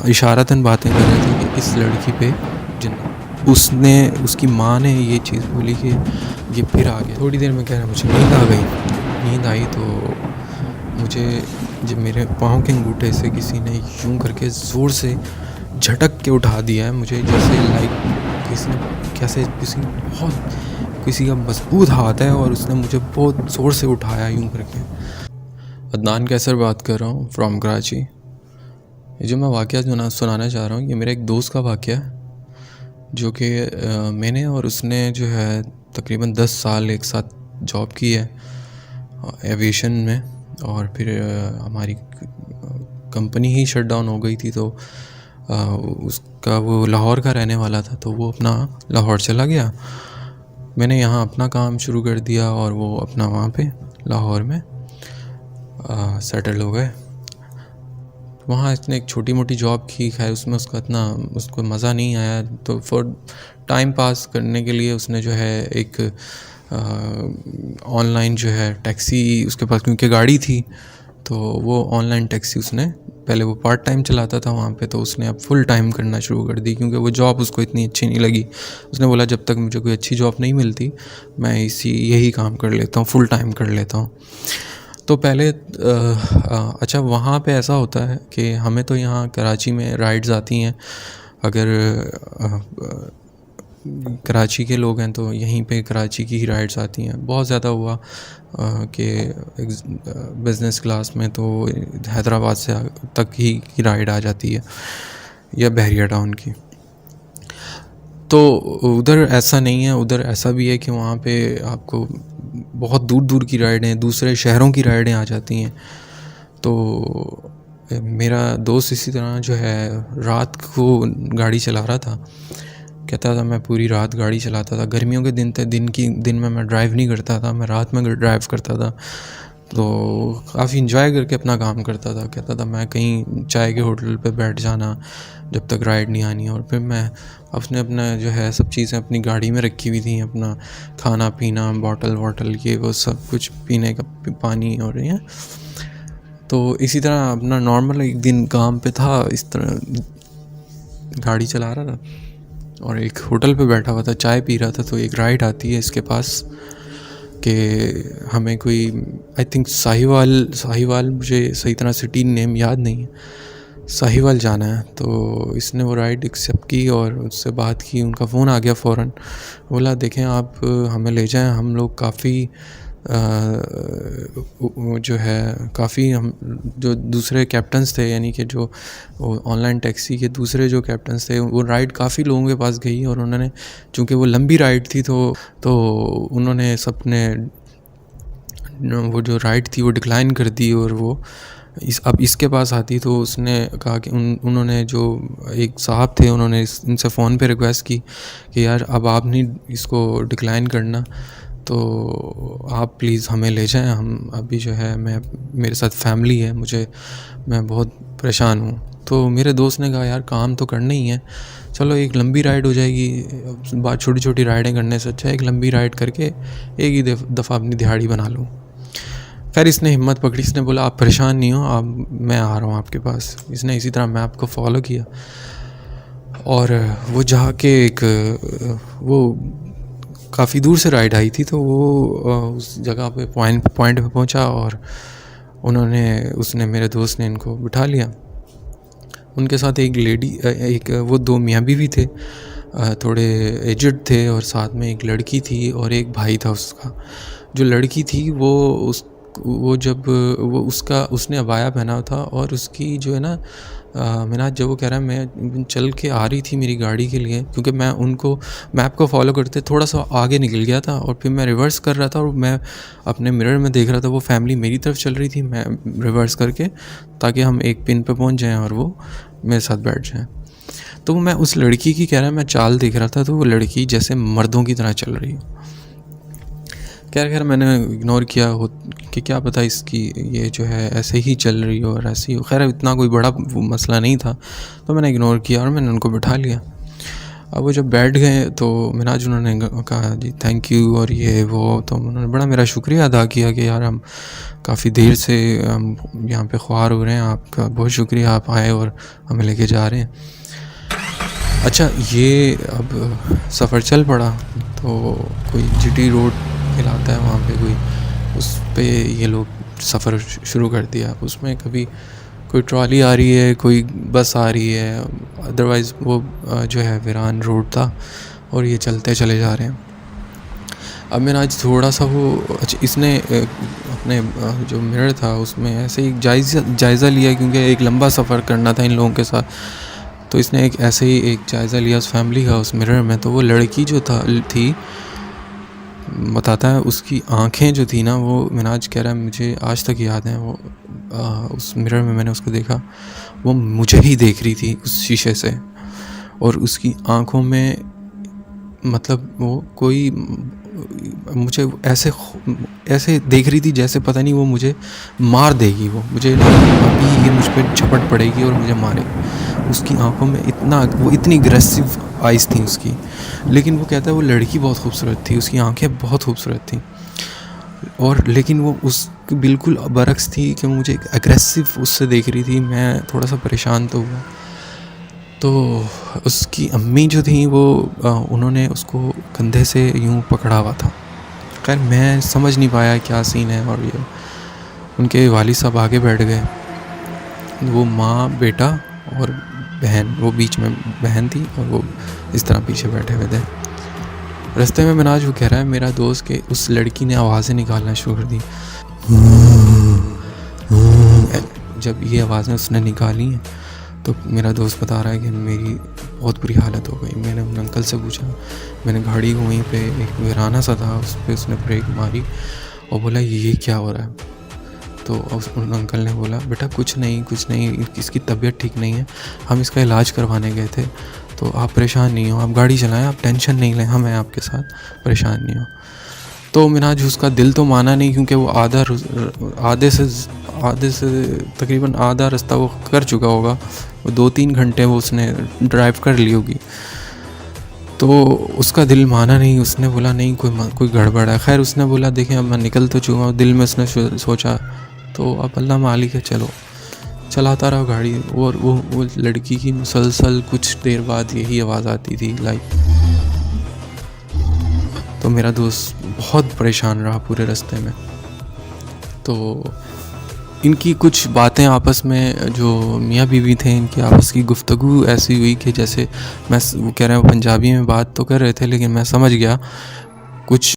इशारतन बातें कर रहे थे कि इस लड़की पे जिन उसने उसकी माँ ने ये चीज़ बोली कि ये फिर आ गया। थोड़ी देर में कह रहा मुझे नींद आ गई। नींद आई तो मुझे जब मेरे पाँव के अंगूठे से किसी ने यूं करके ज़ोर से झटक के उठा दिया है मुझे, जैसे किसी का मजबूत हाथ है और उसने मुझे बहुत ज़ोर से उठाया यूं करके। अदनान कैसर बात कर रहा हूँ फ्रॉम कराची। ये जो मैं वाक़या सुनाना चाह रहा हूँ ये मेरे एक दोस्त का वाक़या है, जो कि मैंने और उसने जो है तकरीबन 10 साल एक साथ जॉब की है एविएशन में। और फिर हमारी कंपनी ही शट डाउन हो गई थी, तो उसका वो लाहौर का रहने वाला था, तो वो अपना लाहौर चला गया। मैंने यहाँ अपना काम शुरू कर दिया और वो अपना वहाँ पे लाहौर में सेटल हो गए। वहाँ इसने एक छोटी मोटी जॉब की, खैर उसमें उसको मज़ा नहीं आया, तो फॉर टाइम पास करने के लिए उसने जो है एक ऑनलाइन जो है टैक्सी, उसके पास क्योंकि गाड़ी थी तो वो ऑनलाइन टैक्सी उसने, पहले वो पार्ट टाइम चलाता था वहाँ पे, तो उसने अब फुल टाइम करना शुरू कर दी क्योंकि वो जॉब उसको इतनी अच्छी नहीं लगी। उसने बोला जब तक मुझे कोई अच्छी जॉब नहीं मिलती मैं यही काम कर लेता हूँ, फुल टाइम कर लेता हूँ। तो पहले अच्छा वहाँ पे ऐसा होता है कि हमें तो यहाँ कराची में राइड्स आती हैं, अगर कराची के लोग हैं तो यहीं पे कराची की ही राइड्स आती हैं। बहुत ज़्यादा हुआ कि बिज़नेस क्लास में तो हैदराबाद से तक ही की राइड आ जाती है या बहरिया टाउन की। तो उधर ऐसा नहीं है, उधर ऐसा भी है कि वहाँ पे आपको बहुत दूर दूर की राइडें, दूसरे शहरों की राइडें आ जाती हैं। तो मेरा दोस्त इसी तरह जो है रात को गाड़ी चला रहा था, कहता था मैं पूरी रात गाड़ी चलाता था। गर्मियों के दिन थे, दिन में मैं ड्राइव नहीं करता था, मैं रात में ड्राइव करता था, तो काफ़ी इंजॉय करके अपना काम करता था। कहता था मैं कहीं चाय के होटल पे बैठ जाना जब तक राइड नहीं आनी, और फिर मैं अपना जो है सब चीज़ें अपनी गाड़ी में रखी हुई थी, अपना खाना पीना, बॉटल ये वो सब कुछ, पीने का पानी और ये। तो इसी तरह अपना नॉर्मल एक दिन काम पे था, इस तरह गाड़ी चला रहा था और एक होटल पे बैठा हुआ था, चाय पी रहा था। तो एक राइड आती है इसके पास कि हमें कोई आई थिंक साहिवाल मुझे सही तरह सिटी नेम याद नहीं है, साहिवाल जाना है। तो इसने वो राइड एक्सेप्ट की और उससे बात की, उनका फ़ोन आ गया फ़ौरन, बोला देखें आप हमें ले जाएं, हम लोग काफ़ी जो है काफ़ी हम जो दूसरे कैप्टन्स थे, यानी कि जो ऑनलाइन टैक्सी के दूसरे जो कैप्टन्स थे, वो राइड काफ़ी लोगों के पास गई और उन्होंने, चूँकि वो लंबी राइड थी तो उन्होंने सबने वो जो राइड थी वो डिक्लाइन कर दी। और वो अब इसके पास आती तो उसने कहा कि उन्होंने जो एक साहब थे उन्होंने इनसे फ़ोन पे रिक्वेस्ट की कि यार अब आप नहीं इसको डिक्लाइन करना, तो आप प्लीज़ हमें ले जाएं, हम अभी जो है मेरे साथ फैमिली है, मैं बहुत परेशान हूँ। तो मेरे दोस्त ने कहा यार काम तो करना ही है, चलो एक लंबी राइड हो जाएगी, बात छोटी छोटी राइडें करने से अच्छा एक लंबी राइड करके एक ही दफ़ा अपनी दिहाड़ी बना लूँ। खैर इसने हिम्मत पकड़ी, इसने बोला आप परेशान नहीं हो, आप मैं आ रहा हूँ आपके पास। इसने इसी तरह मैप को फॉलो किया और वो जाके वो काफ़ी दूर से राइड आई थी, तो वो उस जगह पे पॉइंट पे पहुंचा और उसने मेरे दोस्त ने इनको बिठा लिया। उनके साथ एक वो दो मियाँ बीवी थे, थोड़े एजड थे, और साथ में एक लड़की थी और एक भाई था उसका। जो लड़की थी उसने अबाया पहना था और उसकी जो है ना मिनाज, जब वो कह रहा है मैं चल के आ रही थी मेरी गाड़ी के लिए, क्योंकि मैं उनको मैप को फॉलो करते थोड़ा सा आगे निकल गया था और फिर मैं रिवर्स कर रहा था और मैं अपने मिरर में देख रहा था वो फैमिली मेरी तरफ चल रही थी, मैं रिवर्स करके, ताकि हम एक पिन पे पहुंच जाएं और वो मेरे साथ बैठ जाएं। तो मैं उस लड़की की कह रहा है मैं चाल देख रहा था, तो वो लड़की जैसे मर्दों की तरह चल रही है। खैर मैंने इग्नोर किया कि क्या पता इसकी ये जो है ऐसे ही चल रही हो और ऐसे ही हो। खैर इतना कोई बड़ा मसला नहीं था, तो मैंने इग्नोर किया और मैंने उनको बिठा लिया। अब वो जब बैठ गए तो मिनाज उन्होंने कहा जी थैंक यू और ये वो, तो उन्होंने बड़ा मेरा शुक्रिया अदा किया कि यार हम काफ़ी देर से हम यहाँ पे ख्वार हो रहे हैं, आपका बहुत शुक्रिया, आप आए और हमें लेके जा रहे हैं। अच्छा, ये अब सफ़र चल पड़ा तो कोई जीटी रोड कहलाता है वहाँ पे, कोई उस पे ये लोग सफ़र शुरू कर दिया। उसमें कभी कोई ट्रॉली आ रही है, कोई बस आ रही है, अदरवाइज़ वो जो है वीरान रोड था और ये चलते चले जा रहे हैं। अब मैंने आज थोड़ा सा वो इसने अपने जो मिरर था उसमें ऐसे ही जायज़ा लिया, क्योंकि एक लंबा सफ़र करना था इन लोगों के साथ, तो इसने एक ऐसे ही एक जायज़ा लिया उस फैमिली का उस मिरर में। तो वो लड़की जो थी बताता है, उसकी आंखें जो थी ना, वो मिनाज कह रहा है मुझे आज तक याद है, वो उस मिरर में मैंने उसको देखा, वो मुझे ही देख रही थी उस शीशे से, और उसकी आंखों में मतलब वो कोई मुझे ऐसे देख रही थी जैसे पता नहीं वो मुझे मार देगी, वो मुझे अभी ये मुझ पर झपट पड़ेगी और मुझे मारेगी। उसकी आंखों में इतनी अग्रेसिव आइज़ थी उसकी। लेकिन वो कहता है वो लड़की बहुत खूबसूरत थी, उसकी आंखें बहुत खूबसूरत थी, और लेकिन वो उस बिल्कुल बरक्स थी कि मुझे एक अग्रेसिव उससे देख रही थी। मैं थोड़ा सा परेशान तो हुआ। तो उसकी अम्मी जो थी वो उन्होंने उसको कंधे से यूं पकड़ा हुआ था। खैर मैं समझ नहीं पाया क्या सीन है, और ये उनके वालिद साहब आगे बैठ गए, वो माँ बेटा और बहन, वो बीच में बहन थी और वो इस तरह पीछे बैठे हुए थे। रास्ते में मिनाज वो कह रहा है मेरा दोस्त के उस लड़की ने आवाज़ें निकालना शुरू कर दी। जब ये आवाज़ें उसने निकाली हैं तो मेरा दोस्त बता रहा है कि मेरी बहुत बुरी हालत हो गई। मैंने उन अंकल से पूछा, मैंने गाड़ी वहीं पे एक वीराना सा था उस पर उसने ब्रेक मारी और बोला ये क्या हो रहा है। तो उन अंकल ने बोला बेटा कुछ नहीं, इसकी तबीयत ठीक नहीं है, हम इसका इलाज करवाने गए थे, तो आप परेशान नहीं हो, आप गाड़ी चलाएं, आप टेंशन नहीं लें, हम हैं आपके साथ, परेशान नहीं हो। तो मिनाज उसका दिल तो माना नहीं, क्योंकि वो आधे से तकरीबन आधा रास्ता वो कर चुका होगा, वो 2-3 घंटे वो उसने ड्राइव कर ली होगी, तो उसका दिल माना नहीं। उसने बोला नहीं कोई गड़बड़ है। खैर उसने बोला देखें अब मैं निकल तो चुका हूँ, दिल में उसने सोचा तो अब अल्लाह मालिक है, चलो चलाता रहा गाड़ी। और वो लड़की की मुसलसल कुछ देर बाद यही आवाज़ आती थी लाइक। तो मेरा दोस्त बहुत परेशान रहा पूरे रास्ते में। तो इनकी कुछ बातें आपस में, जो मियाँ बीवी थे, इनकी आपस की गुफ्तगू ऐसी हुई कि जैसे वो कह रहे हैं पंजाबी में बात तो कर रहे थे, लेकिन मैं समझ गया कुछ